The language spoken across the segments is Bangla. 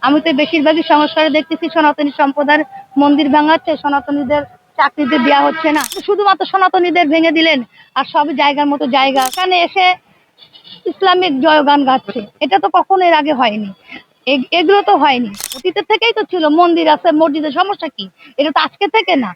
আমি তো বেশিরভাগই সংস্কারে দেখতেছি সনাতনী সম্প্রদায়ের মন্দির ভাঙাচ্ছে, সনাতনীদের চাকরিতে দেওয়া হচ্ছে না। শুধুমাত্র সনাতনীদের ভেঙে দিলেন আর সব জায়গার মতো জায়গা এখানে এসে ইসলামিক জয়গান গাচ্ছে। এটা তো কখনো এর আগে হয়নি, এগুলো তো হয়নি, অতীতের থেকেই তো ছিল। মন্দির আছে, মসজিদের সমস্যা কি? এটা তো আজকে থেকে না,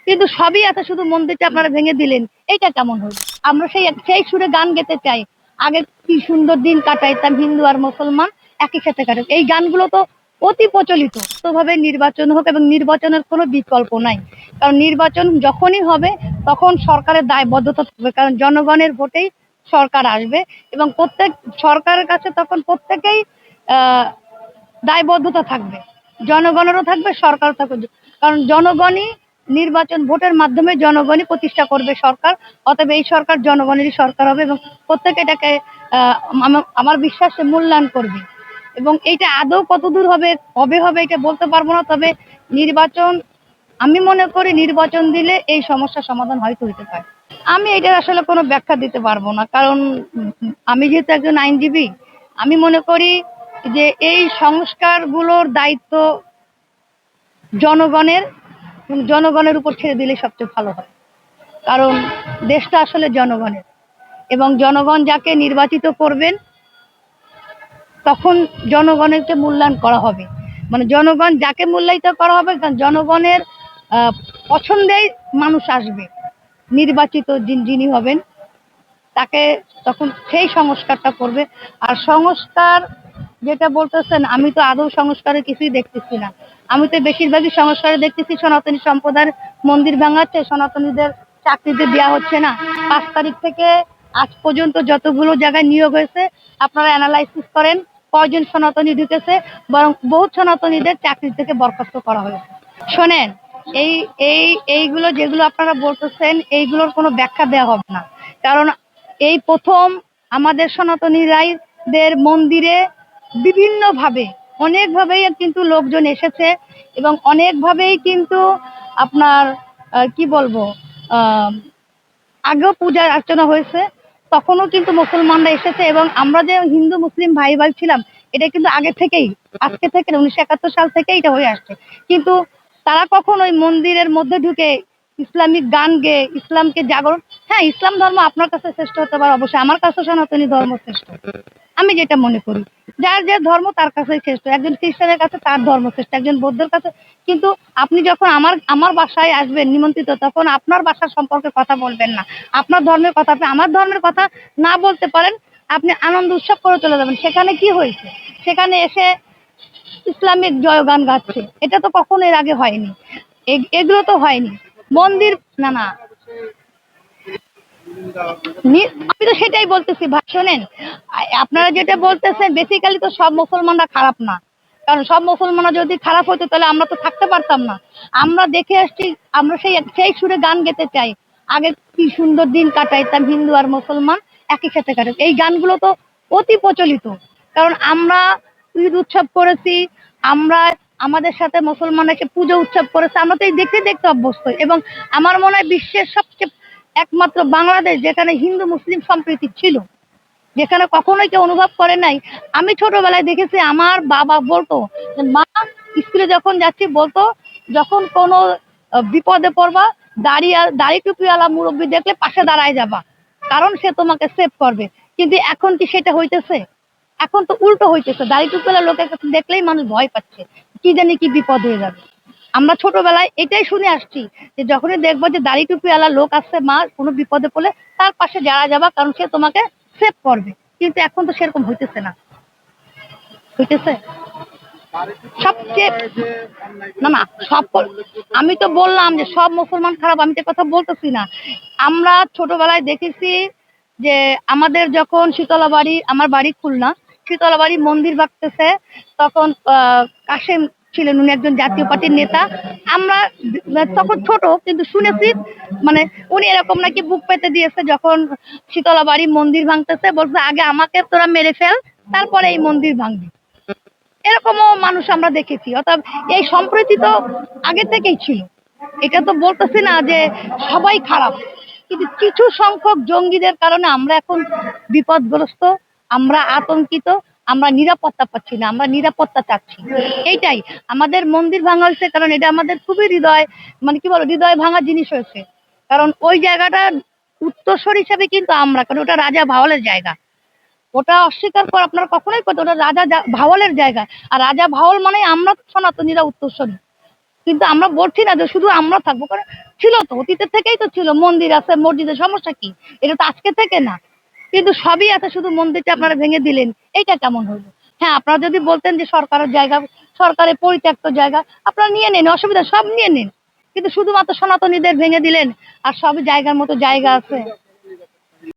কিন্তু সবই আছে, শুধু মন্দিরটা আপনারা ভেঙে দিলেন। এইটা কেমন হল? আমরা সেই সেই সুরে গান গেতে চাই, আগে কি সুন্দর দিন কাটাইতাম হিন্দু আর মুসলমান একই সাথে কাটাই। এই গানগুলো তো অতি প্রচলিত। ভাবে নির্বাচন হোক, এবং নির্বাচনের কোনো বিকল্প নাই, কারণ নির্বাচন যখনই হবে তখন সরকারের দায়বদ্ধতা থাকবে, কারণ জনগণের ভোটেই সরকার আসবে, এবং প্রত্যেক সরকারের কাছে তখন প্রত্যেকেই দায়বদ্ধতা থাকবে, জনগণেরও থাকবে, সরকারও থাকবে, কারণ জনগণই নির্বাচন ভোটের মাধ্যমে জনগণই প্রতিষ্ঠা করবে সরকার। অতএব এই সরকার জনগণেরই সরকার হবে, এবং প্রত্যেকে এটাকে আমার বিশ্বাসে মূল্যায়ন করবে। এবং এইটা আদৌ কতদূর হবে হবে এটা বলতে পারবো না, তবে নির্বাচন, আমি মনে করি নির্বাচন দিলে এই সমস্যার সমাধান হয়তো হইতে পারে। আমি এটার আসলে কোনো ব্যাখ্যা দিতে পারবো না, কারণ আমি যেহেতু একজন আইনজীবী, আমি মনে করি যে এই সংস্কারগুলোর দায়িত্ব জনগণের, জনগণের উপর ছেড়ে দিলে সবচেয়ে ভালো হয়, কারণ দেশটা আসলে জনগণের, এবং জনগণ যাকে নির্বাচিত করবেন তখন জনগণেরকে মূল্যায়ন করা হবে। মানে জনগণ যাকে মূল্যায়িত করা হবে, জনগণের পছন্দেই মানুষ আসবে, নির্বাচিত যিনি হবেন তাকে তখন সেই সংস্কারটা করবে। আর সংস্কার যেটা বলতেছেন, আমি তো আদৌ সংস্কারের কিছুই দেখতেছি না। আমি তো বেশিরভাগই সংস্কারে দেখতেছি সনাতনী সম্প্রদায়ের মন্দির ভাঙাচ্ছে, সনাতনীদের চাকরিতে দেওয়া হচ্ছে না। 5 তারিখ থেকে আজ পর্যন্ত যতগুলো জায়গায় নিয়োগ হয়েছে আপনারা অ্যানালাইসিস করেন, কয়জন সনাতনী ঢুকেছে, বরং বহু সনাতনীদের চাকরি থেকে বরখাস্ত করা হয়েছে। শোনেন, এই এই এইগুলো যেগুলো আপনারা বলতেছেন, এইগুলোর কোনো ব্যাখ্যা দেওয়া হবে না, কারণ এই প্রথম আমাদের সনাতনীদের মন্দিরে বিভিন্নভাবে অনেকভাবেই কিন্তু লোকজন এসেছে, এবং অনেকভাবেই কিন্তু আপনার কি বলবো, আগেও পূজা অর্চনা হয়েছে, তখনও কিন্তু মুসলমানরা এসেছে, এবং আমরা যে হিন্দু মুসলিম ভাই ভাই ছিলাম এটা কিন্তু আগে থেকেই, আজকে থেকে 1971 সাল থেকে এটা হয়ে আসছে। কিন্তু তারা কখনো ওই মন্দিরের মধ্যে ঢুকে ইসলামিক গান গেয়ে ইসলামকে জাগরণ, হ্যাঁ ইসলাম ধর্ম আপনার কাছে শ্রেষ্ঠ হতে পারে, অবশ্যই আমার কাছে সনাতনী ধর্ম শ্রেষ্ঠ, আমি যেটা মনে করি। যার যে ধর্ম তার কাছেই শ্রেষ্ঠ, একজন খ্রিস্টানের কাছে তার ধর্ম শ্রেষ্ঠ, একজন বৌদ্ধের কাছে। কিন্তু আপনি যখন আমার বাসায় আসবেন নিমন্ত্রিত, তখন আপনার বাসার সম্পর্কে কথা বলবেন না, আপনার ধর্মের কথা, আপনি আমার ধর্মের কথা না বলতে পারেন, আপনি আনন্দ উৎসব করে চলে যাবেন। সেখানে কি হয়েছে? সেখানে এসে ইসলামিক জয়গান গাচ্ছে। এটা তো কখনো এর আগে হয়নি, এগুলো তো হয়নি। মন্দির না না, আমি তো সেটাই বলতেছি ভাই। শোনেন, আপনারা যেটা বলতেছেন বেসিক্যালি তো সব মুসলমানরা খারাপ না, কারণ সব মুসলমানরা যদি খারাপ হতো তাহলে আমরা তো থাকতে পারতাম না। আমরা দেখে আসছি, আমরা সেই সেই সুরে গান গেতে চাই, আগে কি সুন্দর দিন কাটাইতাম হিন্দু আর মুসলমান একই সাথে কাটাই। এই গানগুলো তো অতি প্রচলিত, কারণ আমরা ঈদ উৎসব করেছি, আমরা আমাদের সাথে মুসলমানরা এসে পুজো উৎসব করেছে, আমরা তো এই দেখতে দেখতে অভ্যস্ত। এবং আমার মনে হয় বিশ্বের সবচেয়ে একমাত্র বাংলাদেশ যেখানে হিন্দু মুসলিম সম্প্রীতি ছিল, যেখানে কখনোই কেউ অনুভব করে নাই। আমি ছোটবেলায় দেখেছি আমার বাবা বলতো, মা স্কুলে যখন যাচ্ছি বলতো, যখন কোনো বিপদে পড়বা দাড়ি টুপিওয়ালা মুরব্বী দেখলে পাশে দাঁড়ায় যাবা, কারণ সে তোমাকে সেভ করবে। কিন্তু এখন কি সেটা হইতেছে? এখন তো উল্টো হইতেছে, দাড়ি টুপিওয়ালা লোকের কাছে দেখলেই মানুষ ভয় পাচ্ছে, কি জানি কি বিপদ হয়ে যাবে। আমরা ছোটবেলায় এটাই শুনে আসছি, যে যখনই দেখবো যে দাড়ি টুপিওয়ালা লোক আসছে, মা কোনো বিপদে পড়লে তার পাশে যারা যাবা, কারণ সে তোমাকে সেভ করবে। কিন্তু এখন তো সেরকম হইতেছে না, হইতেছে সবচেয়ে না না সব, আমি তো বললাম যে সব মুসলমান খারাপ, আমি তো কথা বলতেছি না। আমরা ছোটবেলায় দেখেছি যে আমাদের যখন শীতলাবাড়ি, আমার বাড়ি খুলনা, শীতলাবাড়ি মন্দির ভাঙতেছে, তখন কাশেম ছিলেন, উনি একজন জাতীয় পার্টির নেতা। আমরা তখন ছোট, কিন্তু শুনেছি মানে উনি এরকম নাকি বুক পেতে দিয়েছে, যখন শীতলাবাড়ি মন্দির ভাঙতেছে বলছে আগে আমাকে তোরা মেরে ফেল, তারপরে এই মন্দির ভাঙবি। এরকমও মানুষ আমরা দেখেছি। অর্থাৎ এই সম্প্রীতি তো আগে থেকেই ছিল, এটা তো বলতেছি না যে সবাই খারাপ, কিন্তু কিছু সংখ্যক জঙ্গিদের কারণে আমরা এখন বিপদগ্রস্ত, আমরা আতঙ্কিত, আমরা নিরাপত্তা পাচ্ছি না, আমরা নিরাপত্তা চাচ্ছি। এইটাই আমাদের মন্দির ভাঙা হয়েছে, কারণ এটা আমাদের খুবই হৃদয়, মানে কি বলো, হৃদয় ভাঙা জিনিস হয়েছে। কারণ ওই জায়গাটা উত্তরসূরি হিসেবে কিন্তু আমরা, কারণ ওটা রাজা ভাওয়ালের জায়গা। ওটা অস্বীকার করে আপনারা কখনোই করতে, ওটা রাজা ভাওয়ালের জায়গা। আর রাজা ভাওয়াল মানে আমরা তো সনাতনীরা উত্তরসূরি। কিন্তু আমরা বলছি না যে শুধু আমরা থাকবো, কারণ ছিল তো, অতীতের থেকেই তো ছিল, মন্দির আছে, মসজিদের সমস্যা কি? এটা তো আজকে থেকে না। কিন্তু সবই আছে, শুধু মন্দিরটা আপনারা ভেঙে দিলেন, এইটা কেমন হইলো? হ্যাঁ, আপনারা যদি বলতেন যে সরকারের জায়গা, সরকারের পরিত্যক্ত জায়গা, আপনারা নিয়ে নিন, অসুবিধা, সব নিয়ে নিন। কিন্তু শুধুমাত্র সনাতনীদের ভেঙে দিলেন, আর সবই জায়গার মতো জায়গা আছে।